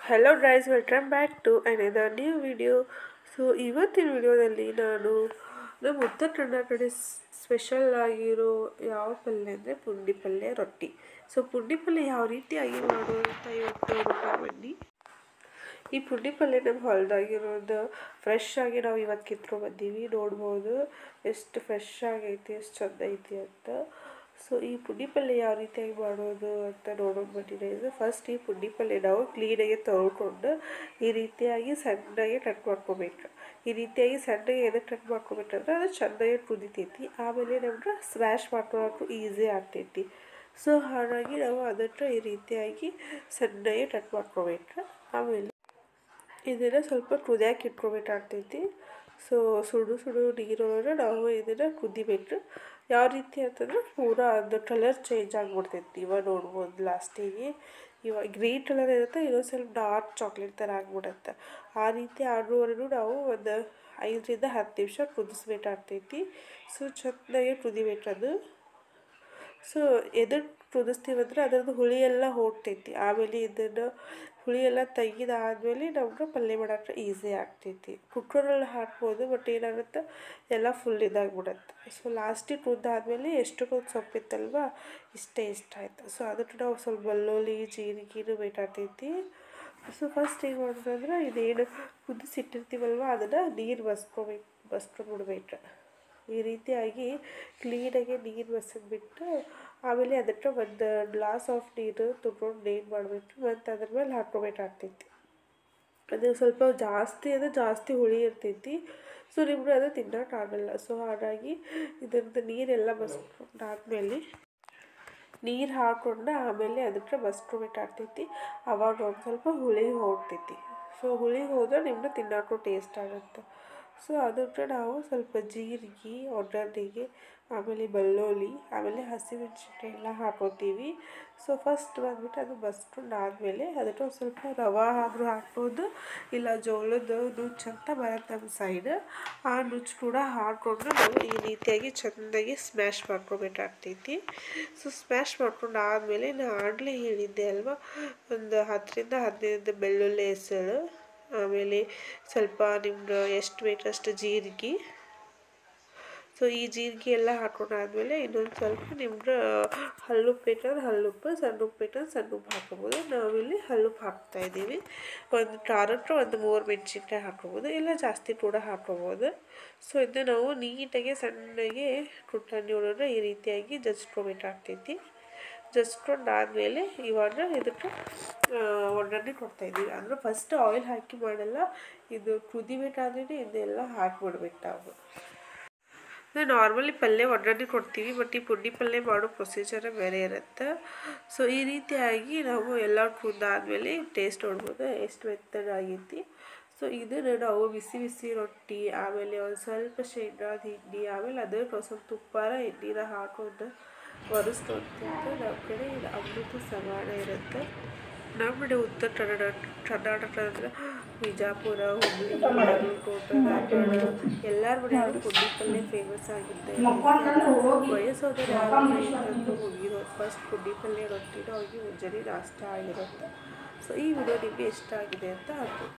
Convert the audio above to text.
Hello guys, welcome back to another new video. So ಇವತ್ತಿನ ವಿಡಿಯೋದಲ್ಲಿ ನಾನು ನಮ್ಮ ಉತ್ತರ ಕನ್ನಡ ಕಡೆ ಸ್ಪೆಷಲ್ ಆಗಿರೋ ಯಾವ ಪಲ್ಯ ಅಂದರೆ ಪುಂಡಿ ಪಲ್ಯ ರೊಟ್ಟಿ. ಸೊ ಪುಂಡಿ ಪಲ್ಯ ಯಾವ ರೀತಿಯಾಗಿ ಮಾಡೋದು ಅಂತ ಇವತ್ತು ನೋಡೋಣ ಬನ್ನಿ. ಈ ಪುಂಡಿ ಪಲ್ಯ ನಮ್ಮ ಹೊಲದಾಗಿರೋದು ಫ್ರೆಶ್ ಆಗಿ ನಾವು ಇವತ್ತು ಕಿತ್ಕೊಂಡ್ಬಂದೀವಿ. ನೋಡ್ಬೋದು ಎಷ್ಟು ಫ್ರೆಶ್ ಆಗೈತಿ, ಎಷ್ಟು ಚಂದ ಐತಿ ಅಂತ. ಸೊ ಈ ಪುಂಡಿ ಪಲ್ಯ ಯಾವ ರೀತಿಯಾಗಿ ಮಾಡೋದು ಅಂತ ನೋಡೋದು ಬಂದಿದೆ. ಫಸ್ಟ್ ಈ ಪುಂಡಿ ಪಲ್ಯ ನಾವು ಕ್ಲೀನಾಗಿ ತೊಳ್ಕೊಂಡು ಈ ರೀತಿಯಾಗಿ ಸಣ್ಣಗೆ ಕಟ್ ಮಾಡ್ಕೊಬೇಕು. ಈ ರೀತಿಯಾಗಿ ಸಣ್ಣಗೆ ಎದಕ್ಕೆ ಕಟ್ ಮಾಡ್ಕೊಬೇಕಂದ್ರೆ ಅದು ಚೆನ್ನಾಗಿ ಕುದಿತೈತಿ, ಆಮೇಲೆ ನಮ್ಗೆ ಸ್ಮ್ಯಾಶ್ ಮಾಡ್ಕೊಳ್ಳೋಕ್ಕೂ ಈಸಿ ಆಗ್ತೈತಿ. ಸೊ ಹಾಗಾಗಿ ನಾವು ಅದನ್ನು ಈ ರೀತಿಯಾಗಿ ಸಣ್ಣಗೆ ಕಟ್ ಮಾಡ್ಕೊಬೇಕು. ಆಮೇಲೆ ಇದನ್ನು ಸ್ವಲ್ಪ ಕುದಿಯಾಕೆ ಇಟ್ಕೊಬೇಕಾಗ್ತೈತಿ. ಸೊ ಸುಡು ನೀರೊಳಗೆ ನಾವು ಇದನ್ನು ಕುದಿಬೇಕು. ಯಾವ ರೀತಿ ಅಂತಂದ್ರೆ ಪೂರಾ ಅದು ಕಲರ್ ಚೇಂಜ್ ಆಗಿಬಿಡ್ತೈತಿ. ಇವಾಗ ನೋಡ್ಬೋದು ಲಾಸ್ಟಿಗೆ ಇವಾಗ ಗ್ರೀನ್ ಕಲರ್ ಇರುತ್ತೆ, ಇನ್ನೊಂದು ಸ್ವಲ್ಪ ಡಾರ್ಕ್ ಚಾಕ್ಲೇಟ್ ಥರ ಆಗಿಬಿಡುತ್ತೆ. ಆ ರೀತಿ ಆಗುವವರೆಗೂ ನಾವು ಒಂದು 5ರಿಂದ 10 ನಿಮಿಷ ಕುದಿಸ್ಬೇಕಾಗ್ತೈತಿ. ಸೊ ಚೆನ್ನಾಗಿ ಕುದಿಬೇಕದು. ಸೊ ಎದಕ್ಕೆ ಕುದಿಸ್ತೀವಂದ್ರೆ ಅದರದ್ದು ಹುಳಿ ಎಲ್ಲ ಹೋಗ್ತೈತಿ. ಆಮೇಲೆ ಇದನ್ನು ಹುಳಿ ಎಲ್ಲ ತೆಗೆದಾದ್ಮೇಲೆ ನಮ್ಗೆ ಪಲ್ಯ ಮಾಡೋಕ್ಕೆ ಈಸಿ ಆಗ್ತೈತಿ. ಕುಕ್ಕರಲ್ಲಿ ಹಾಕ್ಬೋದು, ಬಟ್ ಏನಾಗುತ್ತೆ ಎಲ್ಲ ಫುಲ್ ಇದಾಗ್ಬಿಡುತ್ತೆ. ಸೊ ಲಾಸ್ಟಿಗೆ ಕುದ್ದಾದ್ಮೇಲೆ ಎಷ್ಟಕ್ಕೊಂದು ಸೊಪ್ಪಿತ್ತಲ್ವ ಇಷ್ಟ ಆಯಿತು. ಸೊ ಅದಕ್ಕೆ ನಾವು ಸ್ವಲ್ಪ ಬೆಳ್ಳುಳ್ಳಿ ಜೀರಿಗೆನೂ ಬೇಕಾಗ್ತೈತಿ. ಸೊ ಫಸ್ಟ್ ಏನು ಮಾಡೋದಂದ್ರೆ ಇದೇನು ಕುದಿಸಿಟ್ಟಿರ್ತೀವಲ್ವ ಅದನ್ನು ನೀರು ಬಸ್ಕೊಂಡ್ಬಿಡ್ಬೇಕು. ಈ ರೀತಿಯಾಗಿ ಕ್ಲೀನಾಗಿ ನೀರು ಬಸಿದ್ಬಿಟ್ಟು ಆಮೇಲೆ ಅದಕ್ಕೆ ಒಂದು ಗ್ಲಾಸ್ ಆಫ್ ನೀರು ತೊಗೊಂಡು ಏನು ಮಾಡಬೇಕು ಮತ್ತು ಅದ್ರ ಮೇಲೆ ಹಾಕ್ಕೊಬೇಕಾಗ್ತೈತಿ. ಅದು ಸ್ವಲ್ಪ ಜಾಸ್ತಿ ಹುಳಿ ಇರ್ತೈತಿ. ಸೊ ನಿಮ್ಗೆ ಅದು ತಿನ್ನೋಕ್ಕಾಗಲ್ಲ. ಸೊ ಹಾಗಾಗಿ ಇದರದ್ದು ನೀರೆಲ್ಲ ಬಸ್ಕೊಂಡಾದ್ಮೇಲೆ ನೀರು ಹಾಕ್ಕೊಂಡು ಆಮೇಲೆ ಅದಕ್ಕೆ ಬಸ್ಕೊಬೇಕಾಗ್ತೈತಿ. ಆವಾಗ ಒಂದು ಸ್ವಲ್ಪ ಹುಳಿ ಹೋಗ್ತೈತಿ. ಸೊ ಹುಳಿ ಹೋದ್ರೆ ನಿಮ್ಗೆ ತಿನ್ನೋಕ್ಕೂ ಟೇಸ್ಟ್ ಆಗುತ್ತೆ. ಸೊ ಅದಕ್ಕೆ ನಾವು ಸ್ವಲ್ಪ ಜೀರಿಗೆ, ಒಗ್ಗರಣೆಗೆ, ಆಮೇಲೆ ಬೆಳ್ಳುಳ್ಳಿ, ಆಮೇಲೆ ಹಸಿಮೆಣಸಿನ್ಕಾಯಿ ಎಲ್ಲ ಹಾಕ್ಕೊತೀವಿ. ಸೊ ಫಸ್ಟ್ ಬಂದ್ಬಿಟ್ಟು ಅದು ಬಸ್ಕೊಂಡಾದ್ಮೇಲೆ ಅದಕ್ಕೆ ಒಂದು ಸ್ವಲ್ಪ ರವೆ ಆದರೂ ಹಾಕ್ಬೋದು, ಇಲ್ಲ ಜೋಳದ ನುಚ್ಚು ಅಂತ ಬರುತ್ತೆ ನಮ್ಮ ಸೈಡ್, ಆ ನುಚ್ಚು ಕೂಡ ಹಾಕ್ಕೊಂಡು ನಾವು ಈ ರೀತಿಯಾಗಿ ಚೆಂದಾಗಿ ಸ್ಮ್ಯಾಶ್ ಮಾಡ್ಕೊಬೇಕಾಗ್ತೈತಿ. ಸೊ ಸ್ಮ್ಯಾಶ್ ಮಾಡ್ಕೊಂಡಾದ್ಮೇಲೆ ನಾನು ಆಗಲೇ ಹೇಳಿದ್ದೆ ಅಲ್ವಾ, ಒಂದು 10ರಿಂದ 15 ಬೆಳ್ಳುಳ್ಳಿ ಹೆಸರು, ಆಮೇಲೆ ಸ್ವಲ್ಪ ನಿಮ್ಗೆ ಎಷ್ಟು ಬೇಕಷ್ಟು ಜೀರಿಗೆ. ಸೊ ಈ ಜೀರಿಗೆ ಎಲ್ಲ ಹಾಕೊಂಡಾದ್ಮೇಲೆ ಇನ್ನೊಂದು ಸ್ವಲ್ಪ ನಿಮ್ಗೆ ಹಲ್ಲುಪ್ಪು ಬೇಕಂದ್ರೆ ಹಲ್ಲುಪ್ಪು, ಸಣ್ಣ ಉಪ್ಪು ಬೇಕಂದ್ರೆ ಸಣ್ಣ ಉಪ್ಪು ಹಾಕ್ಕೊಬೋದು. ನಾವಿಲ್ಲಿ ಹಲ್ಲುಪ್ಪು ಹಾಕ್ತಾಯಿದ್ದೀವಿ. ಒಂದು ಖಾರಕ್ಕೆ ಒಂದು 3 ಮೆಣಸಿನ್ಕಾಯಿ ಹಾಕ್ಕೊಬೋದು, ಇಲ್ಲ ಜಾಸ್ತಿ ಕೂಡ ಹಾಕ್ಕೊಬೋದು. ಸೊ ಇದನ್ನು ನಾವು ನೀಟಾಗಿ ಸಣ್ಣಗೆ ಕುಟ್ಟಣಿ ಒಳಗೆ ಈ ರೀತಿಯಾಗಿ ಜಜ್ಕೊಬೇಕಾಗ್ತೈತಿ. ಜಜ್ಕೊಂಡಾದ್ಮೇಲೆ ಇವಾಗ ಇದಕ್ಕೆ ಒಗ್ಗರಣೆ ಕೊಡ್ತಾಯಿದ್ದೀವಿ. ಅಂದರೆ ಫಸ್ಟ್ ಆಯಿಲ್ ಹಾಕಿ ಮಾಡಲ್ಲ, ಇದು ಕುದಿಬೇಕಾದ್ರೆ ಇದೆಲ್ಲ ಹಾಕಿಬಿಡ್ಬೇಕು ನಾವು. ನಾರ್ಮಲಿ ಪಲ್ಯ ಒಗ್ಗರಣೆ ಕೊಡ್ತೀವಿ, ಬಟ್ ಈ ಪುಂಡಿ ಪಲ್ಯ ಮಾಡೋ ಪ್ರೊಸೀಜರೇ ಬೇರೆ ಇರುತ್ತೆ. ಸೊ ಈ ರೀತಿಯಾಗಿ ನಾವು ಎಲ್ಲ ಕುದ್ದಾದ್ಮೇಲೆ ಟೇಸ್ಟ್ ನೋಡ್ಬೋದು ಎಷ್ಟು ಮೆತ್ತಗಾಗೈತಿ. ಸೊ ಇದನ್ನು ನಾವು ಬಿಸಿ ರೊಟ್ಟಿ, ಆಮೇಲೆ ಒಂದು ಸ್ವಲ್ಪ ಶೇಂಗಾದ ಹಿಂಡಿ, ಆಮೇಲೆ ಅದಕ್ಕೆ ಒಂದು ಸ್ವಲ್ಪ ತುಪ್ಪಾರ ಎಣ್ಣೆನ ಹಾಕೊಂಡು ಒರೆಸ್ಕೊಂತಿಂತ ನಮ್ಮ ಕಡೆ ಇದು ಅಮೃತ ಸಮಾನ ಇರುತ್ತೆ. ನಮ್ಮ ಕಡೆ ಉತ್ತರ ಕರ್ನಾಟಕ ಅಂದ್ರೆ ಬಿಜಾಪುರ, ಹುಬ್ಬಳ್ಳಿ, ಬಾಗಲಕೋಟೆ, ಧಾರವಾಡ ಎಲ್ಲರ ಮನೆಯಲ್ಲೂ ಪುಂಡಿ ಪಲ್ಯ ಫೇಮಸ್ ಆಗುತ್ತೆ. ವಯಸ್ಸಾದವ್ರು ಯಾರು ಹೋಗಿರೋದು ಫಸ್ಟ್ ಪುಂಡಿ ಪಲ್ಯ ರೊಟ್ಟಿನ ಅವ್ರಿಗೆ ಮುಂಜಾನೆ ನಾಷ್ಟ ಆಗಿರುತ್ತೆ. ಸೊ ಈ ವಿಡಿಯೋ ನಿಮಗೆ ಇಷ್ಟ ಆಗಿದೆ ಅಂತ ಹಾಕ್ಬೋದು.